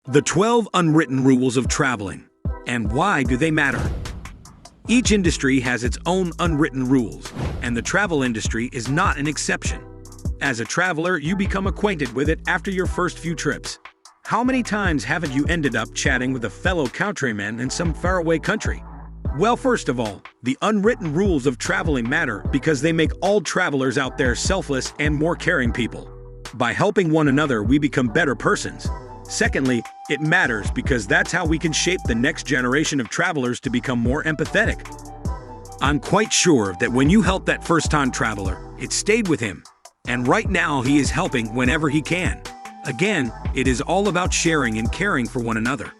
The 12 unwritten rules of traveling. And why do they matter? Each industry has its own unwritten rules, and the travel industry is not an exception. As a traveler, you become acquainted with it after your first few trips. How many times haven't you ended up chatting with a fellow countryman in some faraway country? Well, first of all, the unwritten rules of traveling matter because they make all travelers out there selfless and more caring people. By helping one another, we become better persons. Secondly, it matters because that's how we can shape the next generation of travelers to become more empathetic. I'm quite sure that when you helped that first-time traveler, it stayed with him. And right now, he is helping whenever he can. Again, it is all about sharing and caring for one another.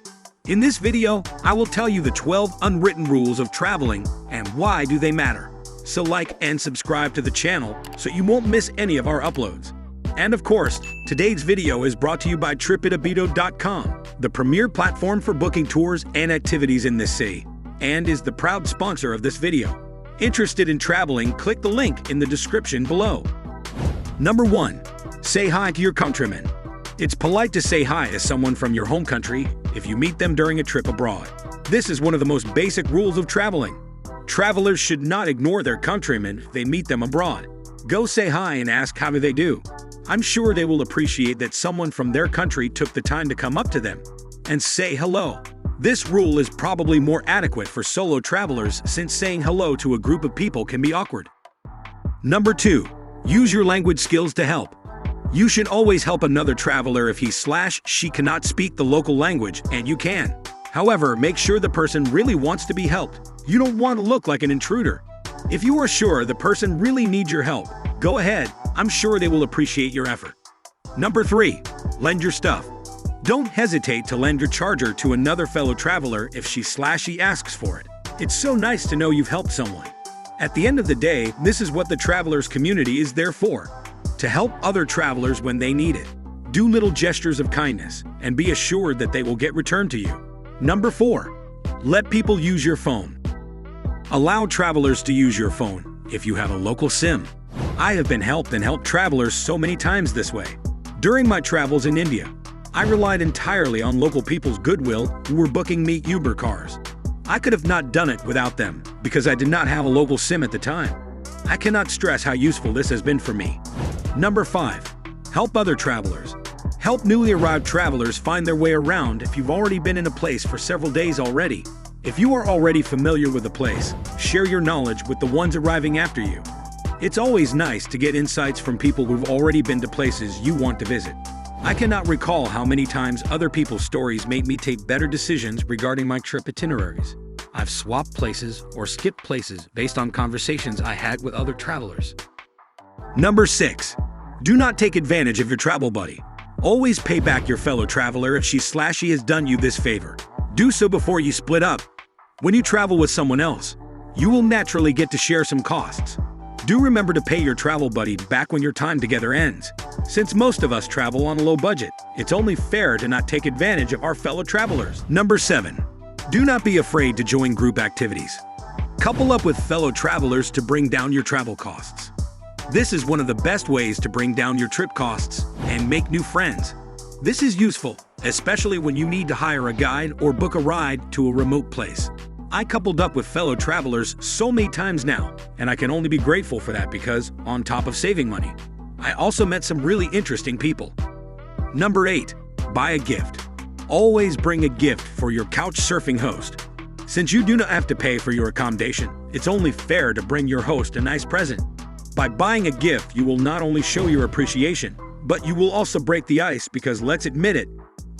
In this video, I will tell you the 12 unwritten rules of traveling and why do they matter. So like and subscribe to the channel so you won't miss any of our uploads. And of course, today's video is brought to you by Tripidabido.com, the premier platform for booking tours and activities in this city, and is the proud sponsor of this video. Interested in traveling, click the link in the description below. Number 1. Say hi to your countrymen. It's polite to say hi to someone from your home country if you meet them during a trip abroad. This is one of the most basic rules of traveling. Travelers should not ignore their countrymen if they meet them abroad. Go say hi and ask how they do. I'm sure they will appreciate that someone from their country took the time to come up to them and say hello. This rule is probably more adequate for solo travelers since saying hello to a group of people can be awkward. Number 2. Use your language skills to help. You should always help another traveler if he/she cannot speak the local language and you can. However, make sure the person really wants to be helped. You don't want to look like an intruder. If you are sure the person really needs your help, go ahead. I'm sure they will appreciate your effort. Number 3. Lend your stuff. Don't hesitate to lend your charger to another fellow traveler if she/he asks for it. It's so nice to know you've helped someone. At the end of the day, this is what the travelers community is there for, to help other travelers when they need it. Do little gestures of kindness and be assured that they will get returned to you. Number 4. Let people use your phone. Allow travelers to use your phone if you have a local SIM. I have been helped and helped travelers so many times this way. During my travels in India, I relied entirely on local people's goodwill who were booking me Uber cars. I could have not done it without them because I did not have a local SIM at the time. I cannot stress how useful this has been for me. Number 5. Help other travelers. Help newly arrived travelers find their way around if you've already been in a place for several days already. If you are already familiar with a place, share your knowledge with the ones arriving after you. It's always nice to get insights from people who've already been to places you want to visit. I cannot recall how many times other people's stories made me take better decisions regarding my trip itineraries. I've swapped places or skipped places based on conversations I had with other travelers. Number 6. Do not take advantage of your travel buddy. Always pay back your fellow traveler if she/he has done you this favor. Do so before you split up. When you travel with someone else, you will naturally get to share some costs. Do remember to pay your travel buddy back when your time together ends. Since most of us travel on a low budget, it's only fair to not take advantage of our fellow travelers. Number 7. Do not be afraid to join group activities. Couple up with fellow travelers to bring down your travel costs. This is one of the best ways to bring down your trip costs and make new friends. This is useful, especially when you need to hire a guide or book a ride to a remote place. I coupled up with fellow travelers so many times now, and I can only be grateful for that because, on top of saving money, I also met some really interesting people. Number 8. Buy a gift. Always bring a gift for your couch surfing host. Since you do not have to pay for your accommodation, it's only fair to bring your host a nice present. By buying a gift, you will not only show your appreciation, but you will also break the ice because, let's admit it,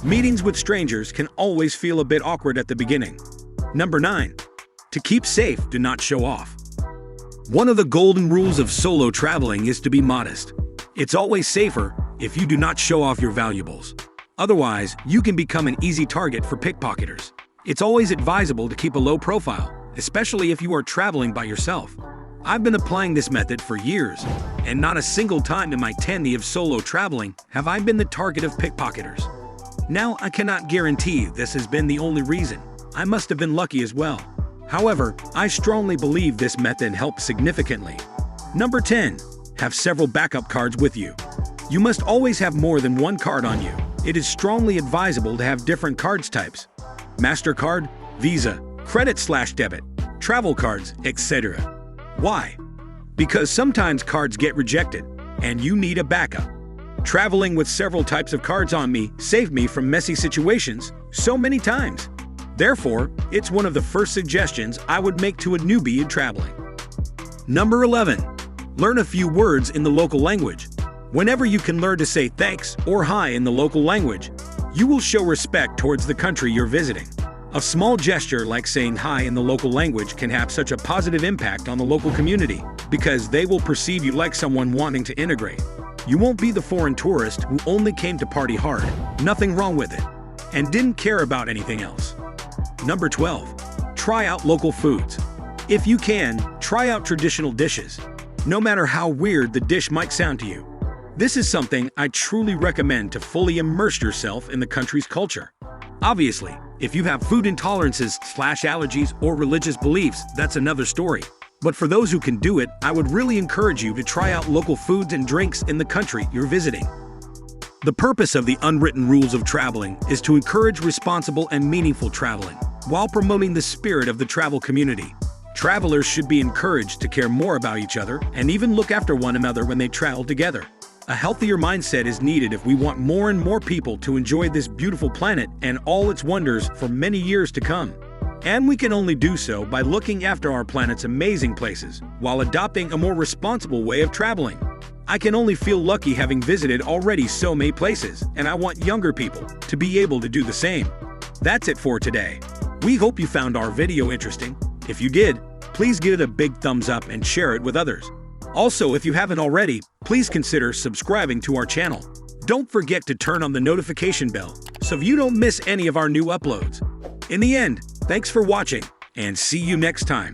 meetings with strangers can always feel a bit awkward at the beginning. Number 9. To keep safe, do not show off. One of the golden rules of solo traveling is to be modest. It's always safer if you do not show off your valuables. Otherwise, you can become an easy target for pickpocketers. It's always advisable to keep a low profile, especially if you are traveling by yourself. I've been applying this method for years, and not a single time in my tenure of solo traveling have I been the target of pickpocketers. Now, I cannot guarantee this has been the only reason. I must have been lucky as well. However, I strongly believe this method helps significantly. Number 10. Have several backup cards with you. You must always have more than one card on you. it is strongly advisable to have different cards types: MasterCard, Visa, credit/debit, travel cards, etc. Why? Because sometimes cards get rejected, and you need a backup. Traveling with several types of cards on me saved me from messy situations so many times. Therefore, it's one of the first suggestions I would make to a newbie in traveling. Number 11. Learn a few words in the local language. Whenever you can learn to say thanks or hi in the local language, you will show respect towards the country you're visiting. A small gesture like saying hi in the local language can have such a positive impact on the local community because they will perceive you like someone wanting to integrate. You won't be the foreign tourist who only came to party hard, nothing wrong with it, and didn't care about anything else. Number 12. Try out local foods. If you can, try out traditional dishes, no matter how weird the dish might sound to you. This is something I truly recommend to fully immerse yourself in the country's culture. Obviously, if you have food intolerances/allergies or religious beliefs, that's another story. But for those who can do it, I would really encourage you to try out local foods and drinks in the country you're visiting. The purpose of the unwritten rules of traveling is to encourage responsible and meaningful traveling, while promoting the spirit of the travel community. Travelers should be encouraged to care more about each other and even look after one another when they travel together. A healthier mindset is needed if we want more and more people to enjoy this beautiful planet and all its wonders for many years to come. And we can only do so by looking after our planet's amazing places while adopting a more responsible way of traveling. I can only feel lucky having visited already so many places, and I want younger people to be able to do the same. That's it for today. We hope you found our video interesting. If you did, please give it a big thumbs up and share it with others. Also, if you haven't already, please consider subscribing to our channel. Don't forget to turn on the notification bell so you don't miss any of our new uploads. In the end, thanks for watching, and see you next time.